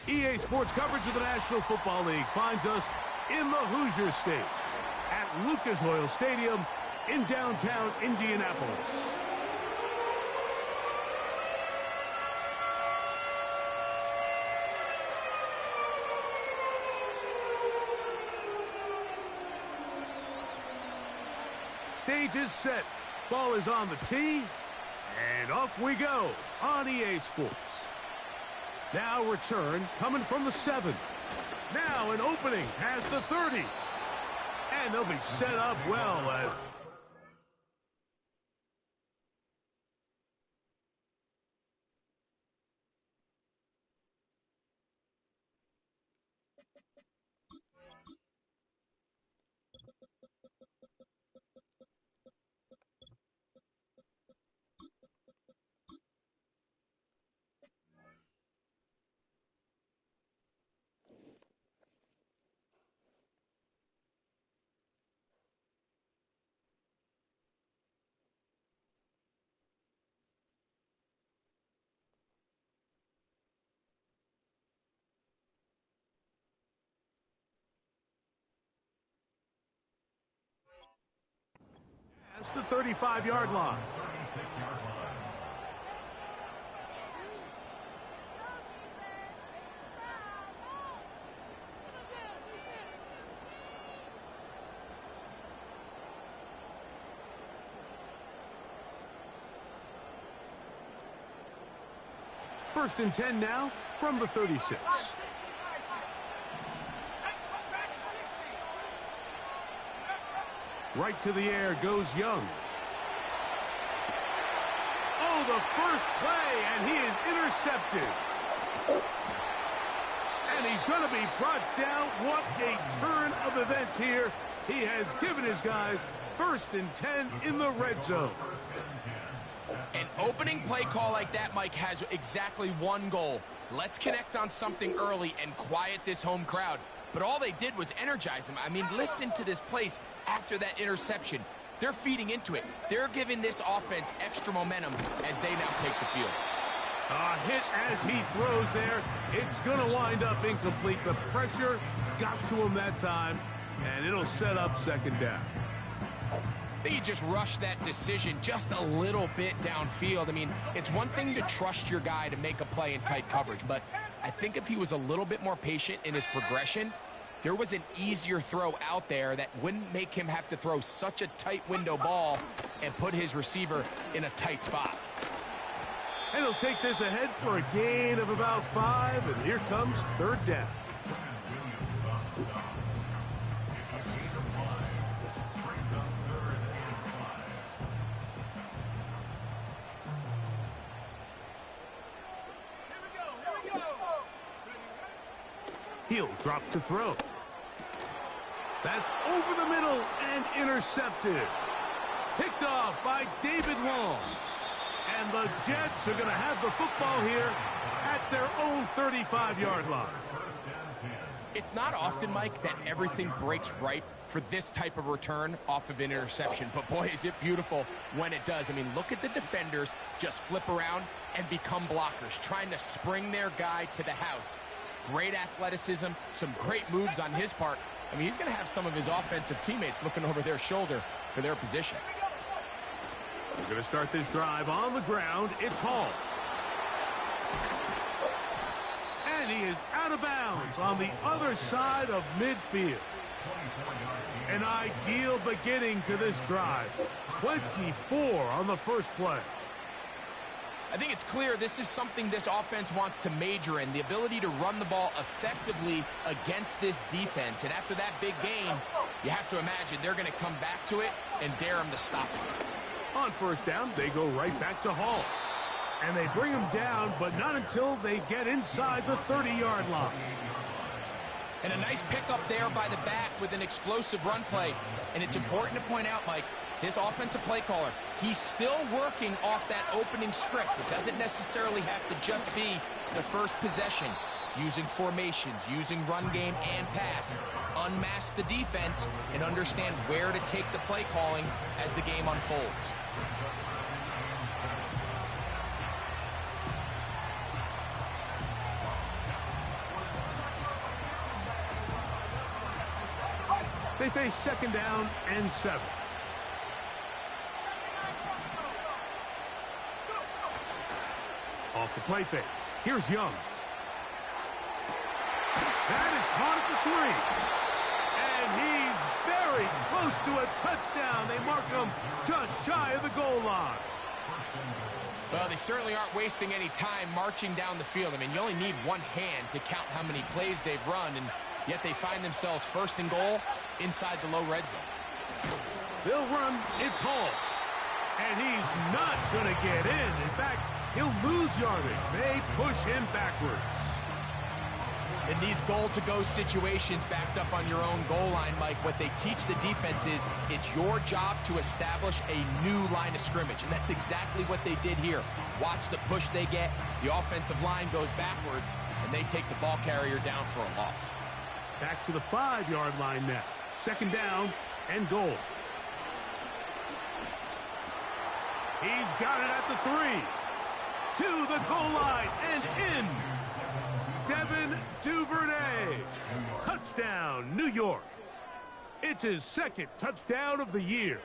EA Sports coverage of the National Football League finds us in the Hoosier State at Lucas Oil Stadium in downtown Indianapolis. Stage is set. Ball is on the tee. And off we go on EA Sports. Now return coming from the 7. Now an opening has the 30. And they'll be set up well as... That's the 35-yard line. First and 10 now from the 36. Right to the air goes Young. Oh, the first play, and he is intercepted. And he's going to be brought down. What a turn of events here. He has given his guys first and 10 in the red zone. An opening play call like that, Mike, has exactly one goal. Let's connect on something early and quiet this home crowd. But all they did was energize them. I mean, listen to this place after that interception. They're feeding into it. They're giving this offense extra momentum as they now take the field. A hit as he throws there. It's going to wind up incomplete. The pressure got to him that time, and it'll set up second down. I think he just rushed that decision just a little bit downfield. I mean, it's one thing to trust your guy to make a play in tight coverage, but I think if he was a little bit more patient in his progression, there was an easier throw out there that wouldn't make him have to throw such a tight window ball and put his receiver in a tight spot. And he'll take this ahead for a gain of about 5, and here comes third down. He'll drop to throw. That's over the middle and intercepted. Picked off by David Long. And the Jets are going to have the football here at their own 35-yard line. It's not often, Mike, that everything breaks right for this type of return off of an interception. But, boy, is it beautiful when it does. I mean, look at the defenders just flip around and become blockers, trying to spring their guy to the house. Great athleticism, some great moves on his part. I mean, he's going to have some of his offensive teammates looking over their shoulder for their position. We're going to start this drive on the ground. It's Hall. And he is out of bounds on the other side of midfield. An ideal beginning to this drive. 24 on the first play. I think it's clear this is something this offense wants to major in, the ability to run the ball effectively against this defense. And after that big game, you have to imagine they're going to come back to it and dare them to stop it. On first down, they go right back to Hall. And they bring him down, but not until they get inside the 30-yard line. And a nice pickup there by the back with an explosive run play. And it's important to point out, Mike, this offensive play caller, he's still working off that opening script. It doesn't necessarily have to just be the first possession. Using formations, using run game and pass. Unmask the defense and understand where to take the play calling as the game unfolds. They face 2nd down and 7. Off the play fake. Here's Young. That is caught at the 3. And he's very close to a touchdown. They mark him just shy of the goal line. Well, they certainly aren't wasting any time marching down the field. I mean, you only need one hand to count how many plays they've run, and yet they find themselves 1st and goal inside the low red zone. They'll run. It's Hall. And he's not going to get in. In fact, he'll lose yardage. They push him backwards. In these goal-to-go situations backed up on your own goal line, Mike, what they teach the defense is it's your job to establish a new line of scrimmage, and that's exactly what they did here. Watch the push they get. The offensive line goes backwards, and they take the ball carrier down for a loss. Back to the 5-yard line now. 2nd down and goal. He's got it at the 3. To the goal line and in. Devin Duvernay. Touchdown, New York. It's his 2nd touchdown of the year.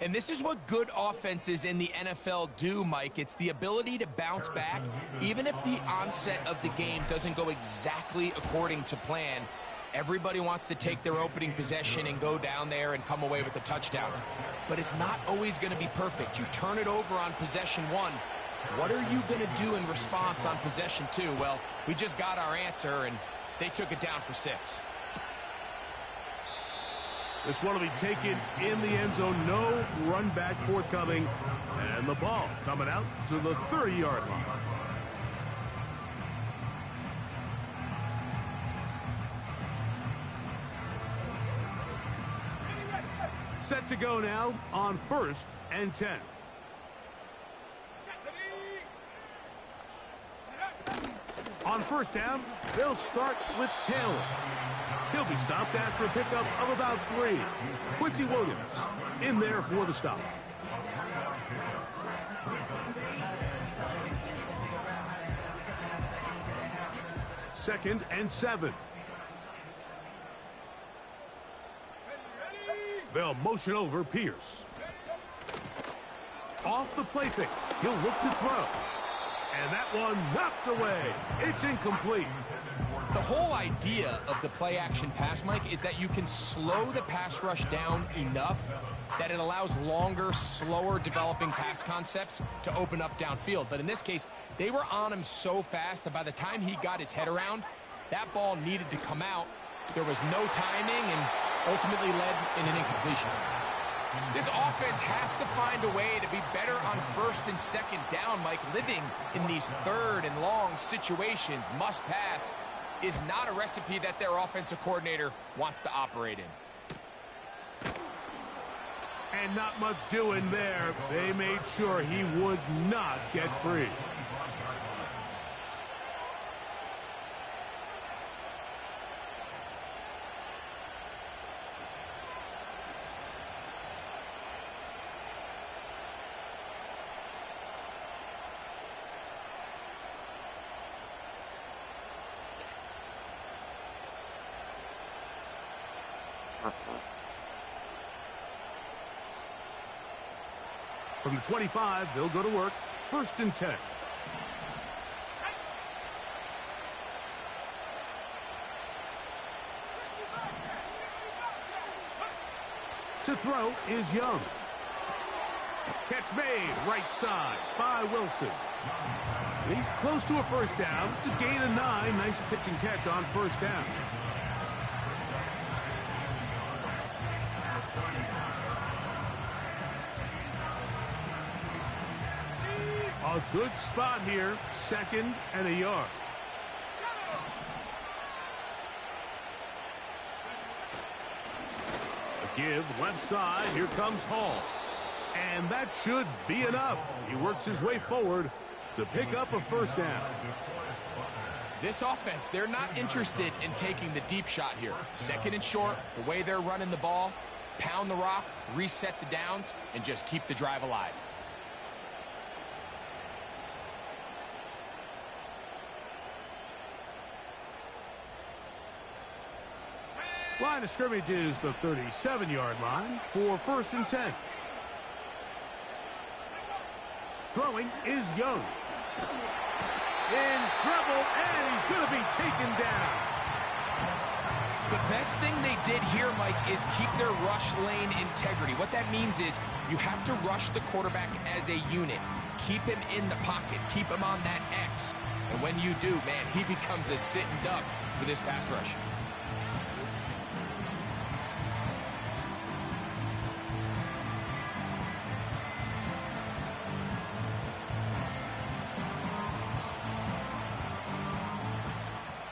And this is what good offenses in the NFL do, Mike. It's the ability to bounce back, even if the onset of the game doesn't go exactly according to plan. Everybody wants to take their opening possession and go down there and come away with a touchdown. But it's not always going to be perfect. You turn it over on possession 1. What are you going to do in response on possession 2? Well, we just got our answer, and they took it down for 6. This one will be taken in the end zone. No run back forthcoming. And the ball coming out to the 30-yard line. Set to go now on 1st and 10. On 1st down, they'll start with Taylor. He'll be stopped after a pickup of about 3. Quincy Williams in there for the stop. Second and 7. They'll motion over Pierce. Off the play fake. He'll look to throw. And that one knocked away. It's incomplete. The whole idea of the play-action pass, Mike, is that you can slow the pass rush down enough that it allows longer, slower developing pass concepts to open up downfield. But in this case, they were on him so fast that by the time he got his head around, that ball needed to come out. There was no timing and ultimately led in an incompletion. This offense has to find a way to be better on 1st and 2nd down, Mike. Living in these 3rd and long situations, must pass, is not a recipe that their offensive coordinator wants to operate in. And not much doing there. They made sure he would not get free. From the 25, they'll go to work. 1st and 10. To throw is Young. Catch made right side by Wilson. He's close to a 1st down to gain a 9. Nice pitch and catch on 1st down. A good spot here. 2nd and a yard. A give left side. Here comes Hall. And that should be enough. He works his way forward to pick up a 1st down. This offense, they're not interested in taking the deep shot here. 2nd and short, the way they're running the ball, pound the rock, reset the downs, and just keep the drive alive. Line of scrimmage is the 37-yard line for 1st and 10. Throwing is Young. In trouble, and he's going to be taken down. The best thing they did here, Mike, is keep their rush lane integrity. What that means is you have to rush the quarterback as a unit. Keep him in the pocket. Keep him on that X. And when you do, man, he becomes a sitting duck for this pass rush.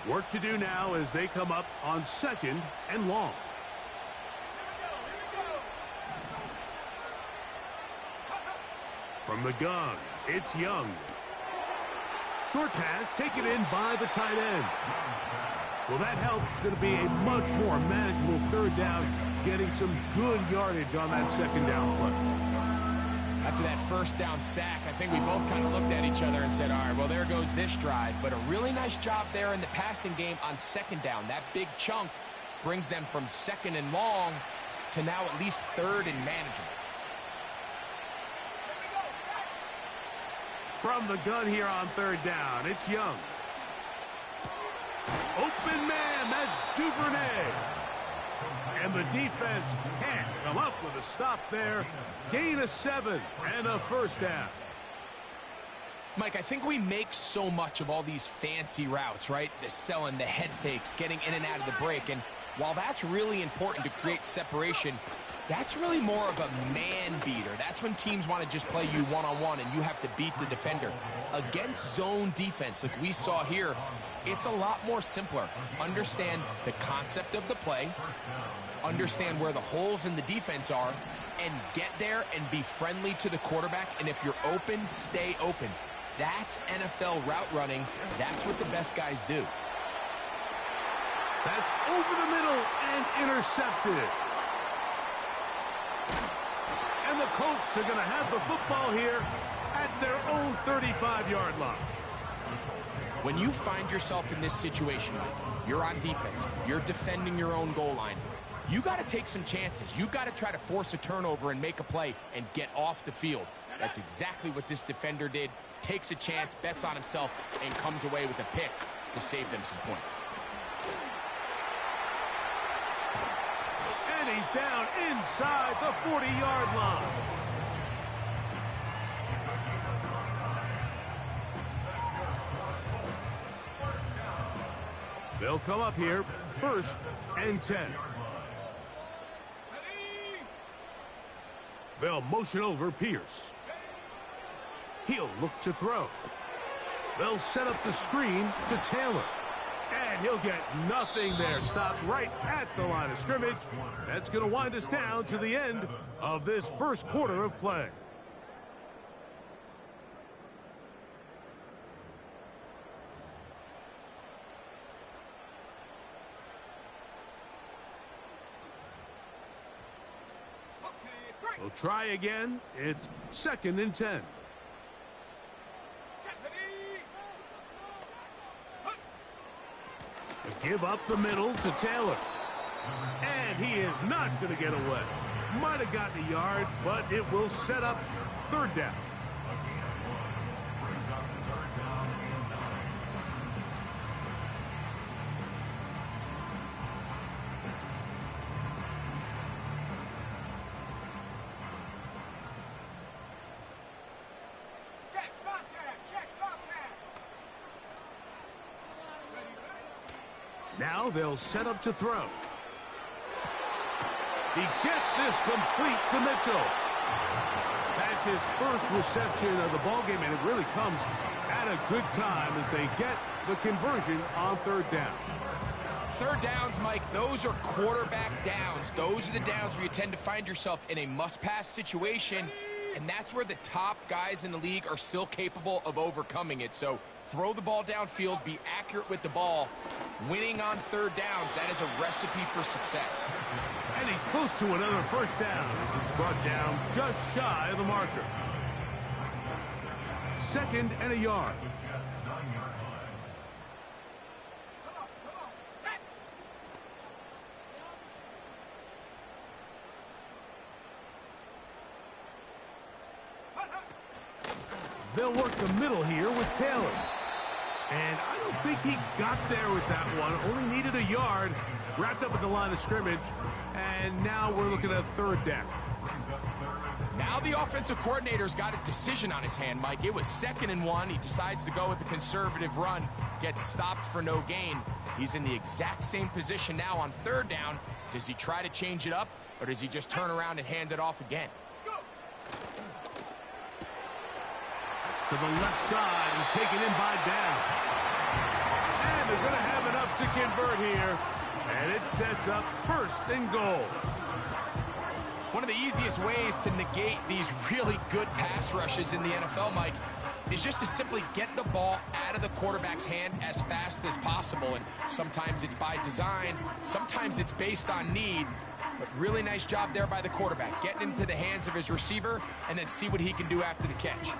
Work to do now as they come up on 2nd and long. From the gun, it's Young. Short pass taken in by the tight end. Well, that helps. It's going to be a much more manageable 3rd down, getting some good yardage on that 2nd down play. After that 1st down sack, I think we both kind of looked at each other and said, all right, well, there goes this drive. But a really nice job there in the passing game on 2nd down. That big chunk brings them from 2nd and long to now at least 3rd and manageable. From the gun here on 3rd down, it's Young. Open man, that's Duvernay. And the defense can't come up with a stop there. Gain of 7 and a 1st down. Mike, I think we make so much of all these fancy routes, right? The selling, the head fakes, getting in and out of the break. And while that's really important to create separation, that's really more of a man beater. That's when teams want to just play you one-on-one and you have to beat the defender. Against zone defense, like we saw here, it's a lot more simpler. Understand the concept of the play, understand where the holes in the defense are, and get there and be friendly to the quarterback. And if you're open, stay open. That's NFL route running. That's what the best guys do. That's over the middle and intercepted. And the Colts are going to have the football here at their own 35-yard line. When you find yourself in this situation, Mike, you're on defense, you're defending your own goal line, you got to take some chances. You got to try to force a turnover and make a play and get off the field. That's exactly what this defender did. Takes a chance, bets on himself, and comes away with a pick to save them some points. And he's down inside the 40-yard line. They'll come up here, 1st and 10. They'll motion over Pierce. He'll look to throw. They'll set up the screen to Taylor. And he'll get nothing there. Stopped right at the line of scrimmage. That's going to wind us down to the end of this 1st quarter of play. We'll try again. It's 2nd and 10. Give up the middle to Taylor. And he is not going to get away. Might have gotten a yard, but it will set up 3rd down. Now they'll set up to throw. He gets this complete to Mitchell. That's his 1st reception of the ballgame, and it really comes at a good time as they get the conversion on 3rd down. 3rd downs, Mike, those are quarterback downs. Those are the downs where you tend to find yourself in a must-pass situation, and that's where the top guys in the league are still capable of overcoming it. So throw the ball downfield, be accurate with the ball. Winning on 3rd downs, that is a recipe for success. And he's close to another 1st down as it's brought down just shy of the marker. 2nd and a yard. They'll work the middle here with Taylor. And I don't think he got there with that one. Only needed a yard. Wrapped up at the line of scrimmage. And now we're looking at third down. Now the offensive coordinator's got a decision on his hand, Mike. It was 2nd and 1. He decides to go with a conservative run. Gets stopped for no gain. He's in the exact same position now on 3rd down. Does he try to change it up, or does he just turn around and hand it off again? That's to the left side and taken in by Down. And they're going to have enough to convert here. And it sets up 1st and goal. One of the easiest ways to negate these really good pass rushes in the NFL, Mike, is just to simply get the ball out of the quarterback's hand as fast as possible. And sometimes it's by design, sometimes it's based on need. But really nice job there by the quarterback, getting into the hands of his receiver and then see what he can do after the catch.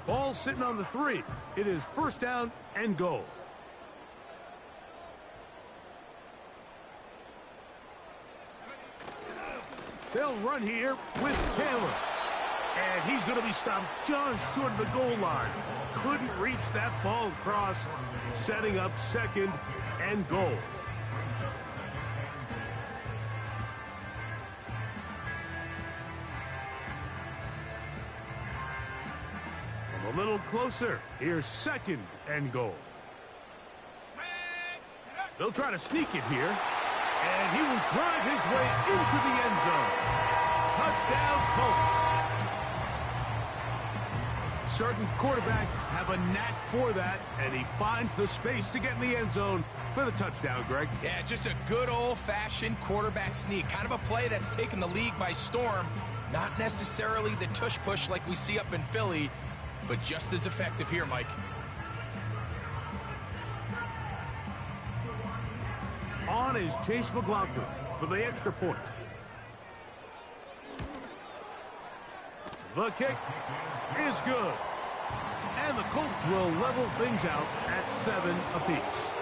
Ball sitting on the 3. It is 1st down and goal. They'll run here with Taylor. And he's going to be stopped just short of the goal line. Couldn't reach that ball across, setting up 2nd and goal. From a little closer, here's 2nd and goal. They'll try to sneak it here. And he will drive his way into the end zone. Touchdown, Colts. Certain quarterbacks have a knack for that, and he finds the space to get in the end zone for the touchdown, Greg. Yeah, just a good old-fashioned quarterback sneak. Kind of a play that's taken the league by storm. Not necessarily the tush-push like we see up in Philly, but just as effective here, Mike. On is Chase McLaughlin for the extra point. The kick is good. And the Colts will level things out at 7 apiece.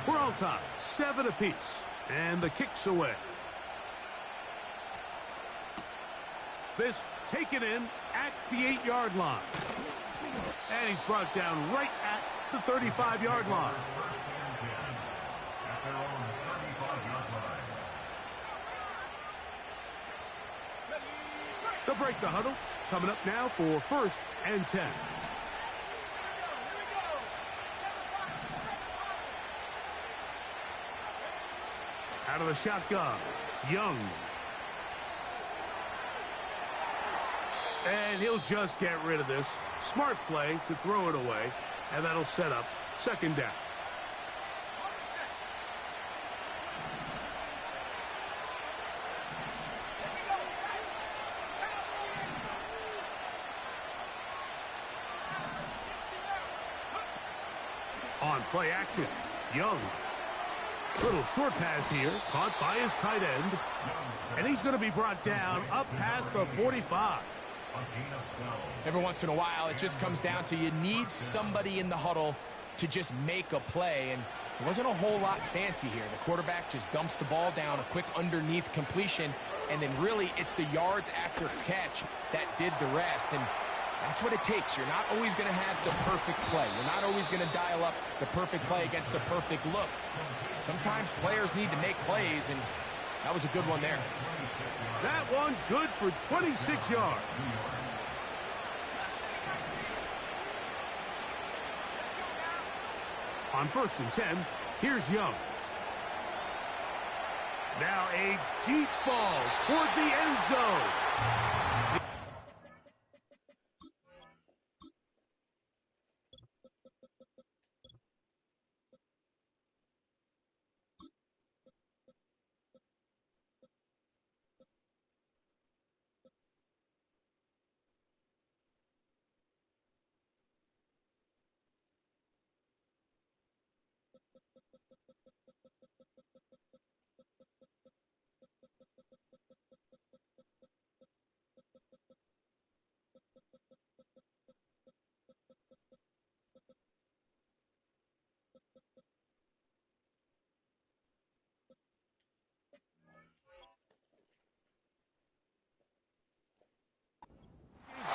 We're all tied, 7 apiece. And the kick's away. This taken in at the 8-yard line. And he's brought down right at the 35-yard line. They'll break the huddle. Coming up now for 1st and 10. Out of the shotgun, Young. And he'll just get rid of this. Smart play to throw it away. And that'll set up 2nd down. On play action, Young. Little short pass here, caught by his tight end. And he's going to be brought down up past the 45. Every once in a while, it just comes down to you need somebody in the huddle to just make a play. And there wasn't a whole lot fancy here. The quarterback just dumps the ball down, a quick underneath completion, and then really it's the yards after catch that did the rest. And that's what it takes. You're not always going to have the perfect play. You're not always going to dial up the perfect play against the perfect look. Sometimes players need to make plays, and that was a good one there. That one good for 26 yards. On 1st and 10, here's Young. Now a deep ball toward the end zone.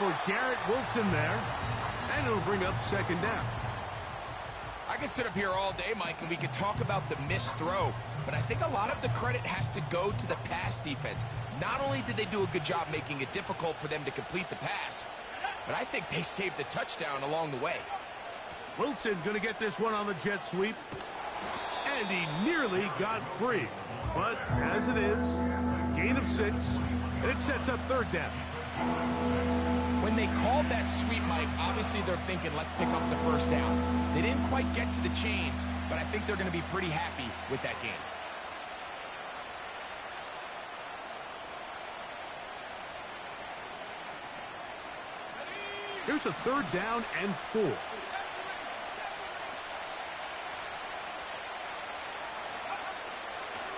for Garrett Wilson there. And it'll bring up second down. I could sit up here all day, Mike, and we could talk about the missed throw, but I think a lot of the credit has to go to the pass defense. Not only did they do a good job making it difficult for them to complete the pass, but I think they saved the touchdown along the way. Wilson going to get this one on the jet sweep. And he nearly got free. But as it is, gain of 6, and it sets up third down. When they called that sweep, Mike, obviously they're thinking, let's pick up the first down. They didn't quite get to the chains, but I think they're going to be pretty happy with that game. Here's a third down and 4.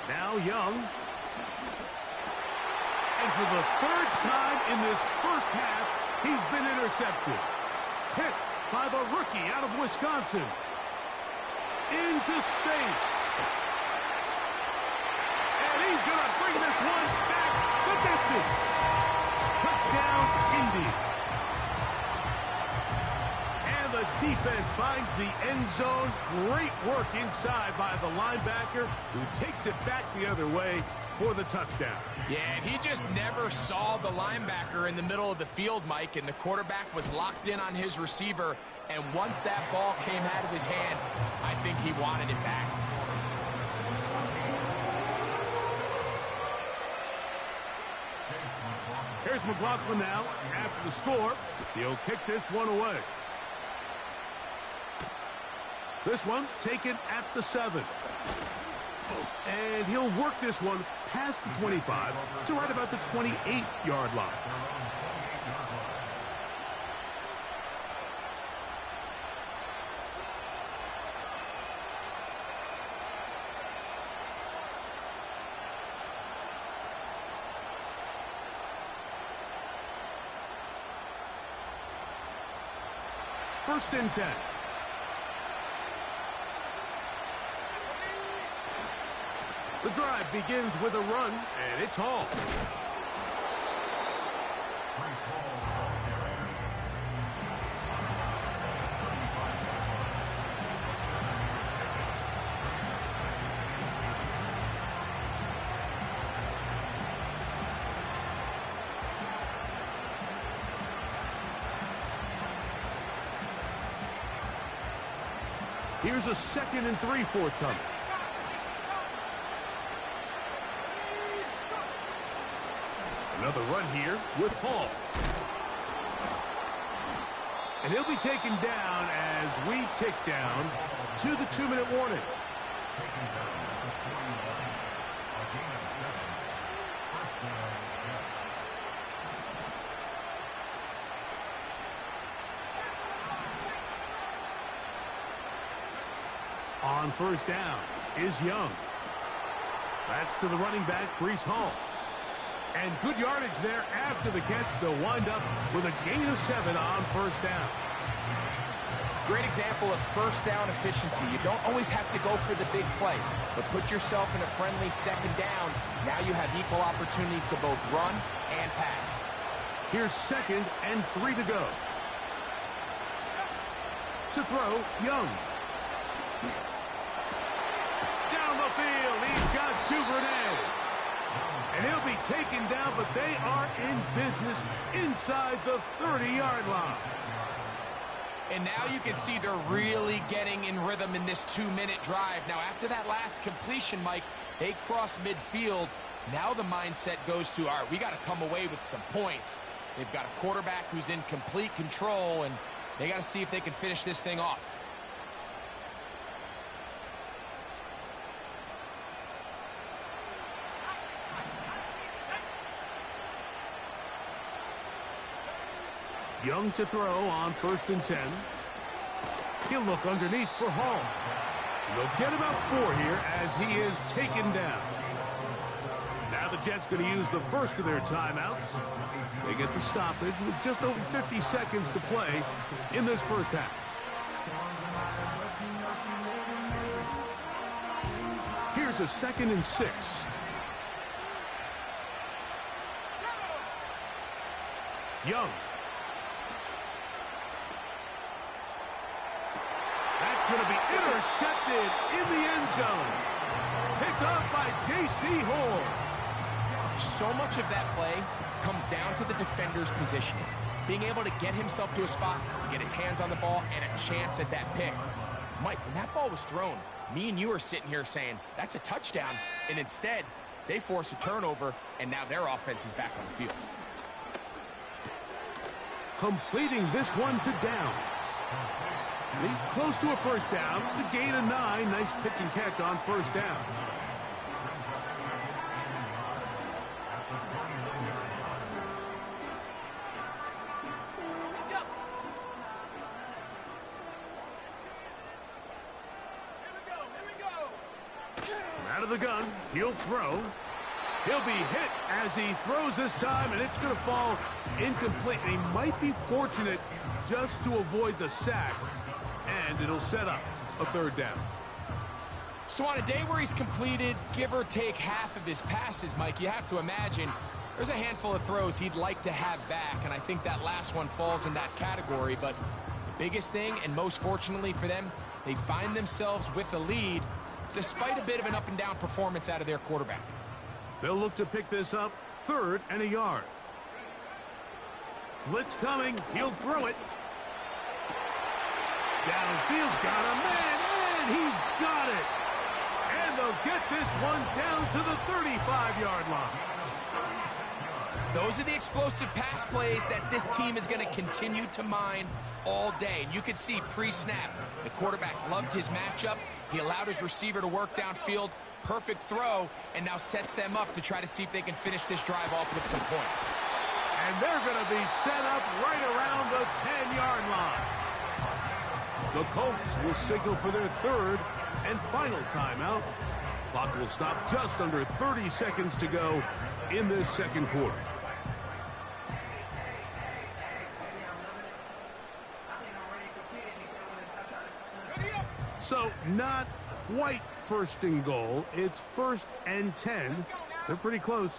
Now Young. And for the third time in this first half, he's been intercepted. Picked by the rookie out of Wisconsin. Into space. And he's going to bring this one back the distance. Touchdown, Indy. And the defense finds the end zone. Great work inside by the linebacker, who takes it back the other way for the touchdown. Yeah, and he just never saw the linebacker in the middle of the field, Mike, and the quarterback was locked in on his receiver, and once that ball came out of his hand, I think he wanted it back. Here's McLaughlin now. After the score, he'll kick this one away. This one taken at the 7. And he'll work this one past the 25 to right about the 28-yard line. First and 10. The drive begins with a run, and it's Hall. Here's a 2nd and 3 forthcoming. Another run here with Hall. And he'll be taken down as we tick down to the 2-minute warning. On first down is Young. That's to the running back, Breece Hall. And good yardage there after the catch. They'll wind up with a gain of 7 on first down. Great example of first down efficiency. You don't always have to go for the big play, but put yourself in a friendly second down. Now you have equal opportunity to both run and pass. Here's 2nd and 3 to go. To throw, Young. Down the field, he's got Duvernay. And he'll be taken down, but they are in business inside the 30-yard line. And now you can see they're really getting in rhythm in this 2-minute drive. Now, after that last completion, Mike, they cross midfield. Now the mindset goes to, all right, we got to come away with some points. They've got a quarterback who's in complete control, and they got to see if they can finish this thing off. Young to throw on 1st and 10. He'll look underneath for Hall. And they'll get about 4 here as he is taken down. Now the Jets going to use the first of their timeouts. They get the stoppage with just over 50 seconds to play in this first half. Here's a 2nd and 6. Young. going to be intercepted in the end zone. Picked off by J.C. Hall. So much of that play comes down to the defender's positioning. Being able to get himself to a spot, to get his hands on the ball, and a chance at that pick. Mike, when that ball was thrown, me and you are sitting here saying, that's a touchdown. And instead, they force a turnover, and now their offense is back on the field. Completing this one to Downs. And he's close to a first down to gain a 9. Nice pitch and catch on first down. Out of the gun, he'll throw. He'll be hit as he throws this time, and it's going to fall incomplete. And he might be fortunate just to avoid the sack, and it'll set up a third down. So on a day where he's completed, give or take half of his passes, Mike, you have to imagine there's a handful of throws he'd like to have back, and I think that last one falls in that category. But the biggest thing, and most fortunately for them, they find themselves with the lead despite a bit of an up-and-down performance out of their quarterback. They'll look to pick this up, 3rd and a yard. Blitz coming, he'll throw it. Downfield, got a man, and he's got it. And they'll get this one down to the 35-yard line. Those are the explosive pass plays that this team is going to continue to mine all day. And you can see pre-snap, the quarterback loved his matchup. He allowed his receiver to work downfield. Perfect throw, and now sets them up to try to see if they can finish this drive off with some points. And they're going to be set up right around the 10-yard line. The Colts will signal for their 3rd and final timeout. Clock will stop just under 30 seconds to go in this second quarter. So not quite 1st and goal. It's 1st and 10. They're pretty close.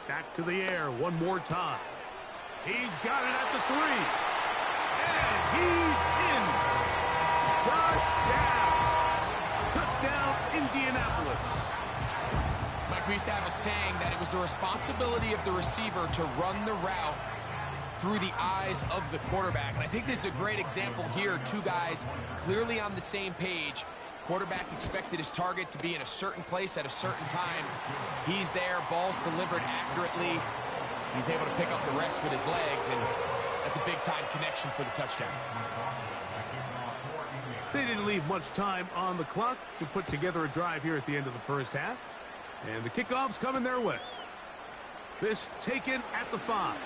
Back to the air one more time. He's got it at the 3. And he's in. Touchdown, Indianapolis. Mike, we used to have a saying that it was the responsibility of the receiver to run the route through the eyes of the quarterback. And I think this is a great example here. 2 guys clearly on the same page. Quarterback expected his target to be in a certain place at a certain time. He's there, ball's delivered accurately. He's able to pick up the rest with his legs, and that's a big-time connection for the touchdown. They didn't leave much time on the clock to put together a drive here at the end of the first half. And the kickoff's coming their way. This taken at the 5.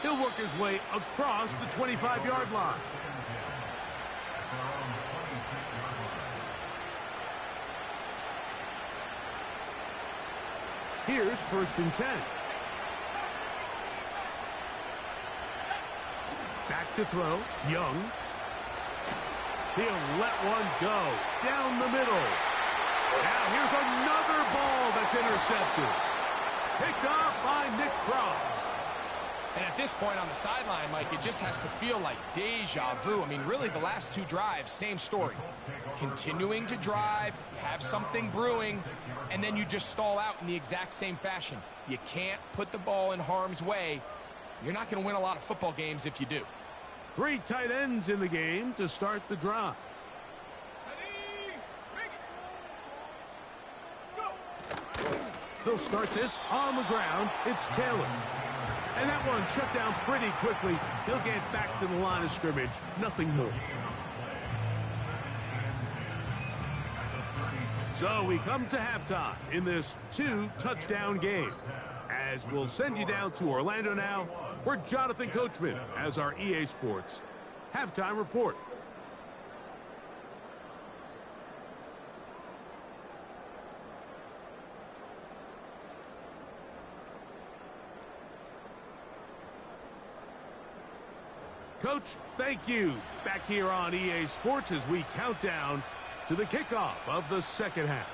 He'll work his way across the 25-yard line. Here's 1st and 10. Back to throw. Young. He'll let one go down the middle. Now here's another ball that's intercepted. Picked off by Nick Cross. And at this point on the sideline, Mike, it just has to feel like deja vu. I mean, really, the last 2 drives, same story. Continuing to drive, have something brewing, and then you just stall out in the exact same fashion. You can't put the ball in harm's way. You're not going to win a lot of football games if you do. 3 tight ends in the game to start the drive. They'll start this on the ground. It's Taylor. And that one shut down pretty quickly. He'll get back to the line of scrimmage. Nothing more. So we come to halftime in this 2-touchdown game. As we'll send you down to Orlando now, where Jonathan Coachman has our EA Sports halftime report. Coach, thank you. Back here on EA Sports as we count down to the kickoff of the second half.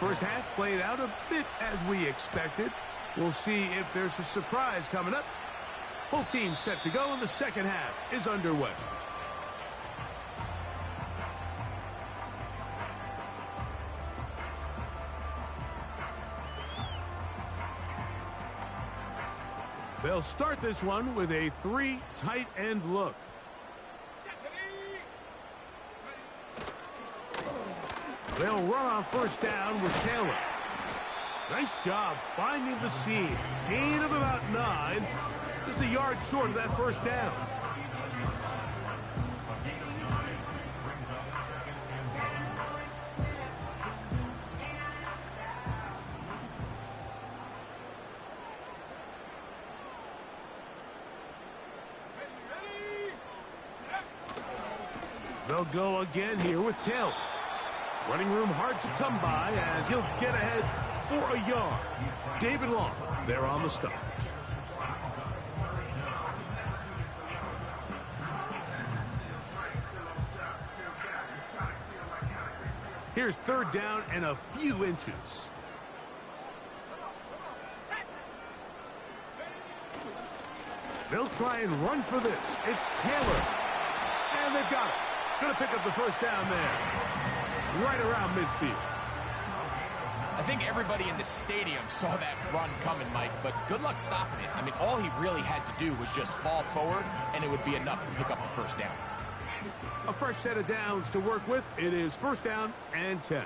First half played out a bit as we expected. We'll see if there's a surprise coming up. Both teams set to go, and the second half is underway. They'll start this one with a 3 tight end look. They'll run on first down with Taylor. Nice job finding the seam. Gain of about 9. Just a yard short of that first down. They'll go again here with Taylor. Running room hard to come by as he'll get ahead for a yard. David Long there on the stop. Here's third down and a few inches. They'll try and run for this. It's Taylor. And they've got it. Going to pick up the first down there. Right around midfield. I think everybody in the stadium saw that run coming, Mike, but good luck stopping it. I mean, all he really had to do was just fall forward, and it would be enough to pick up the first down. A fresh set of downs to work with. It is first down and 10.